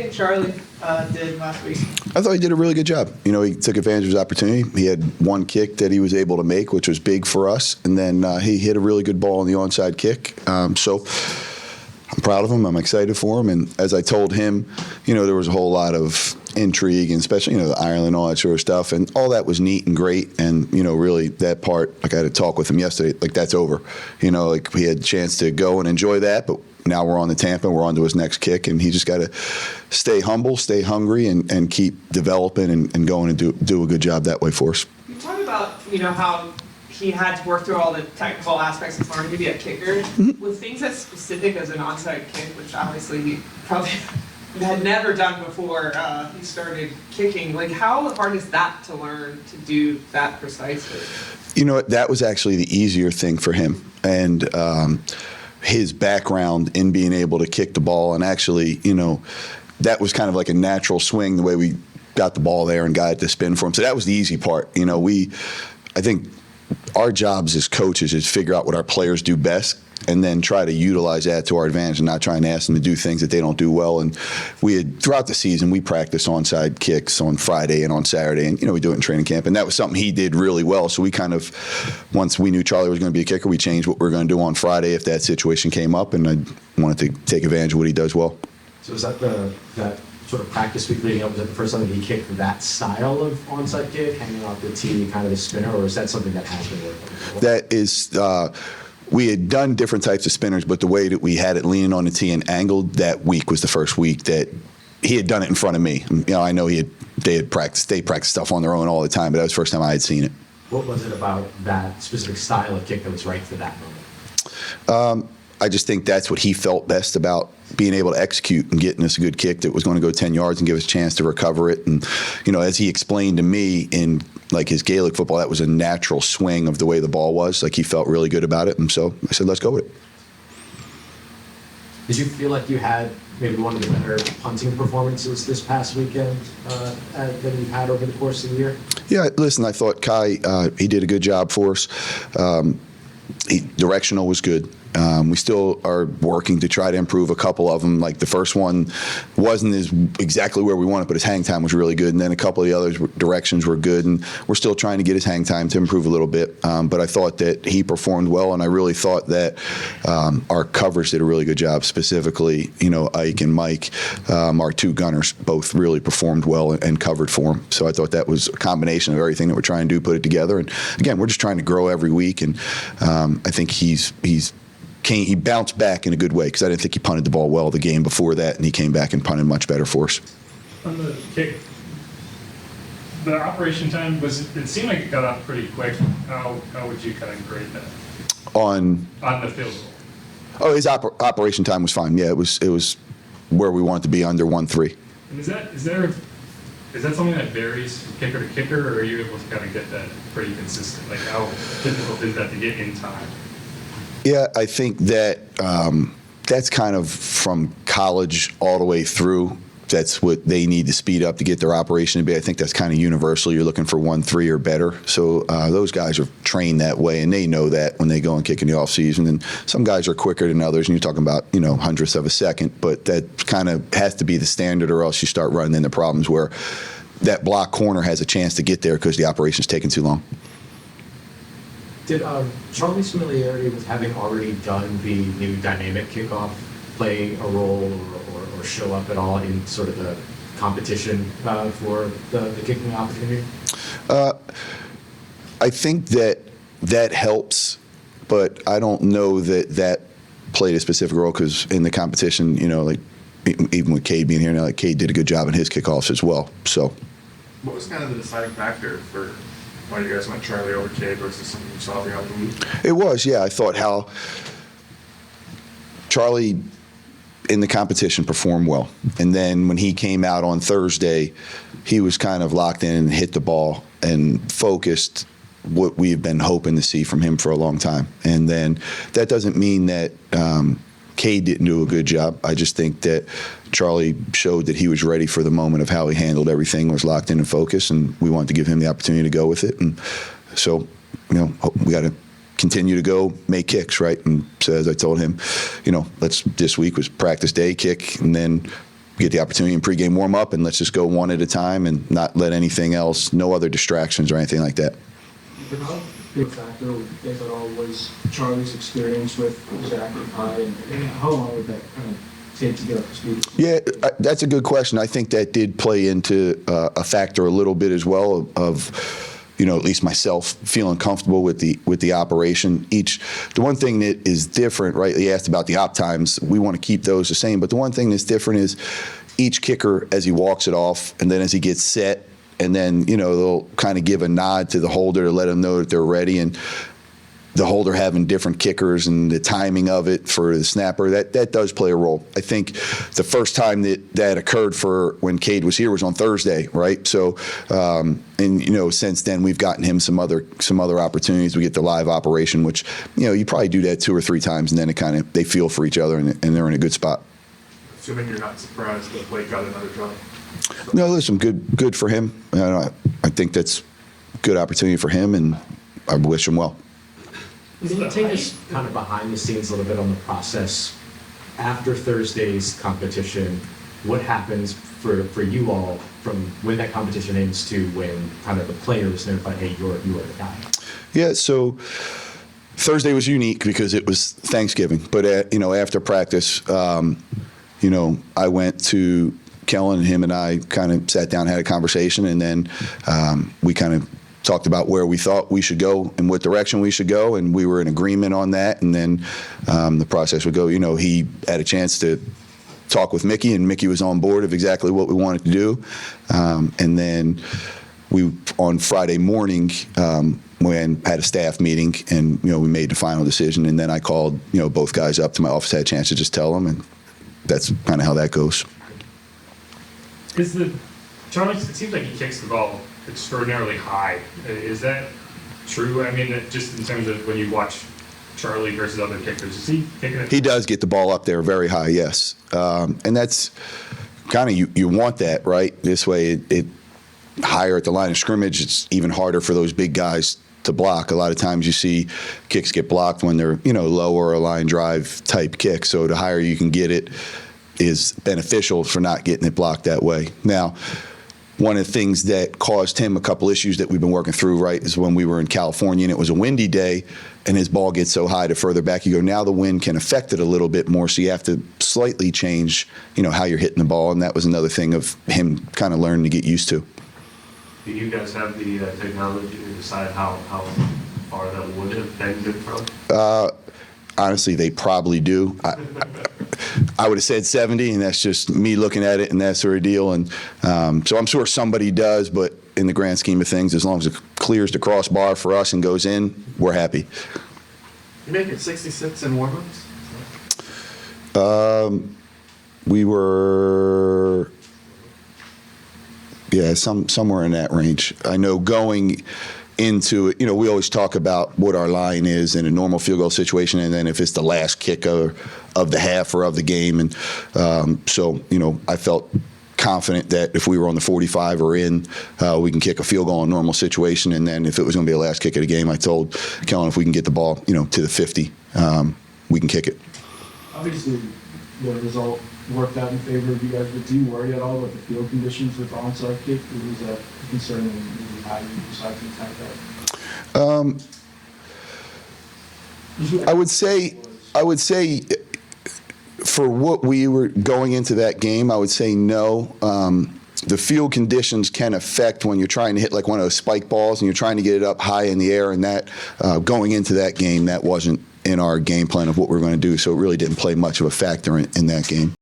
think Charlie did last week? I thought he did a really good job. He took advantage of his opportunity. He had one kick that he was able to make, which was big for us, and then he hit a really good ball on the onside kick. So I'm proud of him. I'm excited for him. And as I told him, there was a whole lot of intrigue, and especially, the Ireland, all that sort of stuff. And all that was neat and great. And, really that part, like I had a talk with him yesterday, like that's over. Like we had a chance to go and enjoy that, but now we're on to Tampa, we're on to his next kick, and he just got to stay humble, stay hungry, and keep developing and going and do a good job that way for us. You talk about, how he had to work through all the technical aspects of learning to be a kicker. With things as specific as an onside kick, which obviously he probably had never done before he started kicking, like how hard is that to learn to do that precisely? That was actually the easier thing for him. And his background in being able to kick the ball, and actually, that was kind of like a natural swing, the way we got the ball there and got it to spin for him. So that was the easy part. I think our jobs as coaches is figure out what our players do best and then try to utilize that to our advantage and not try and ask them to do things that they don't do well. And throughout the season, we practice onside kicks on Friday and on Saturday, and, we do it in training camp. And that was something he did really well. So we kind of, once we knew Charlie was going to be a kicker, we changed what we were going to do on Friday if that situation came up, and I wanted to take advantage of what he does well. So is that that sort of practice week leading up, was that the first time that he kicked that style of onside kick, hanging off the tee, kind of the spinner, or is that something that has been working before? That is, we had done different types of spinners, but the way that we had it leaning on the tee and angled that week was the first week that he had done it in front of me. I know they practiced stuff on their own all the time, but that was the first time I had seen it. What was it about that specific style of kick that was right for that moment? I just think that's what he felt best about being able to execute and getting us a good kick that was going to go 10 yards and give us a chance to recover it. And, as he explained to me in like his Gaelic football, that was a natural swing of the way the ball was. Like he felt really good about it. And so I said, let's go with it. Did you feel like you had maybe one of the better punting performances this past weekend than you've had over the course of the year? Yeah, listen, I thought Kai, he did a good job for us. Directional was good. We still are working to try to improve a couple of them. Like the first one wasn't exactly where we wanted, but his hang time was really good. And then a couple of the other directions were good. And we're still trying to get his hang time to improve a little bit. But I thought that he performed well, and I really thought that our coverage did a really good job. Specifically, Ike and Mike, our two gunners, both really performed well and covered for him. So I thought that was a combination of everything that we're trying to do, put it together. And again, we're just trying to grow every week. And I think he bounced back in a good way, because I didn't think he punted the ball well the game before that, and he came back and punted much better for us. On the kick, the operation time it seemed like it got off pretty quick. How would you kind of grade that? On the field goal. Oh, his operation time was fine. Yeah, it was where we wanted to be, under 1-3. And is that something that varies from kicker to kicker, or are you able to kind of get that pretty consistent? Like how difficult is that to get in time? Yeah, I think that that's kind of from college all the way through. That's what they need to speed up to get their operation to be. I think that's kind of universal. You're looking for 1-3 or better. So those guys are trained that way, and they know that when they go and kick in the offseason. And some guys are quicker than others, and you're talking about, hundredths of a second. But that kind of has to be the standard, or else you start running into problems where that block corner has a chance to get there because the operation's taking too long. Did Charlie's familiarity with having already done the new dynamic kickoff play a role or show up at all in sort of the competition for the kicking opportunity? I think that helps, but I don't know that played a specific role, because in the competition, like even with Cade being here now, like Cade did a good job in his kickoffs as well. So, what was kind of the deciding factor for why you guys went Charlie over Cade versus something you saw throughout the week? It was, yeah. I thought how Charlie in the competition performed well. And then when he came out on Thursday, he was kind of locked in and hit the ball and focused, what we've been hoping to see from him for a long time. And then that doesn't mean that Cade didn't do a good job. I just think that Charlie showed that he was ready for the moment of how he handled everything, was locked in and focused, and we wanted to give him the opportunity to go with it. And so, we got to continue to go make kicks, right? And so as I told him, this week was practice day, kick, and then get the opportunity in pregame warm-up, and let's just go one at a time and not let anything else, no other distractions or anything like that. How big a factor, if at all, was Charlie's experience with Zach and Kai, and how long would that kind of take to get up to speed? Yeah, that's a good question. I think that did play into a factor a little bit as well of at least myself feeling comfortable with the operation. The one thing that is different, right? You asked about the op times. We want to keep those the same, but the one thing that's different is each kicker as he walks it off, and then as he gets set, and then they'll kind of give a nod to the holder to let him know that they're ready, and the holder having different kickers and the timing of it for the snapper, that does play a role. I think the first time that occurred for when Cade was here was on Thursday, right? So, since then we've gotten him some other opportunities. We get the live operation, which, you probably do that 2 or 3 times, and then they feel for each other and they're in a good spot. Assuming you're not surprised that Blake got another job. No, listen, good for him. I think that's a good opportunity for him, and I wish him well. Can you take us kind of behind the scenes a little bit on the process after Thursday's competition? What happens for you all from when that competition ends to when kind of the players notify, hey, you are the guy? Yeah, so Thursday was unique because it was Thanksgiving, but after practice, I went to Kellen, and him and I kind of sat down, had a conversation, and then we kind of talked about where we thought we should go and what direction we should go, and we were in agreement on that. And then the process would go, he had a chance to talk with Mickey, and Mickey was on board of exactly what we wanted to do. And then on Friday morning, we had a staff meeting, and we made the final decision. And then I called both guys up to my office, had a chance to just tell them, and that's kind of how that goes. Charlie, it seems like he kicks the ball extraordinarily high. Is that true? I mean, just in terms of when you watch Charlie versus other kickers, is he kicking it? He does get the ball up there very high, yes. And that's kind of, you want that, right? This way, it higher at the line of scrimmage, it's even harder for those big guys to block. A lot of times you see kicks get blocked when they're, lower or line drive type kicks. So the higher you can get it is beneficial for not getting it blocked that way. Now, one of the things that caused him a couple issues that we've been working through, right, is when we were in California and it was a windy day and his ball gets so high the further back you go, now the wind can affect it a little bit more, so you have to slightly change, how you're hitting the ball, and that was another thing of him kind of learning to get used to. Do you guys have the technology to decide how far that would have been good from? Honestly, they probably do. I would have said 70, and that's just me looking at it and that sort of deal. And so I'm sure somebody does, but in the grand scheme of things, as long as it clears the crossbar for us and goes in, we're happy. You make it 66 in warm-ups? We were, somewhere in that range. I know going into it, we always talk about what our line is in a normal field goal situation, and then if it's the last kick of the half or of the game. And so, I felt confident that if we were on the 45 or in, we can kick a field goal in a normal situation. And then if it was going to be the last kick of the game, I told Kellen if we can get the ball, to the 50, we can kick it. Obviously, the result worked out in favor of you guys, but do you worry at all about the field conditions with the onside kick? Or was that a concern when how you decide to attack that? I would say for what we were going into that game, I would say no. The field conditions can affect when you're trying to hit like one of those spike balls and you're trying to get it up high in the air, and that going into that game, that wasn't in our game plan of what we were going to do, so it really didn't play much of a factor in that game.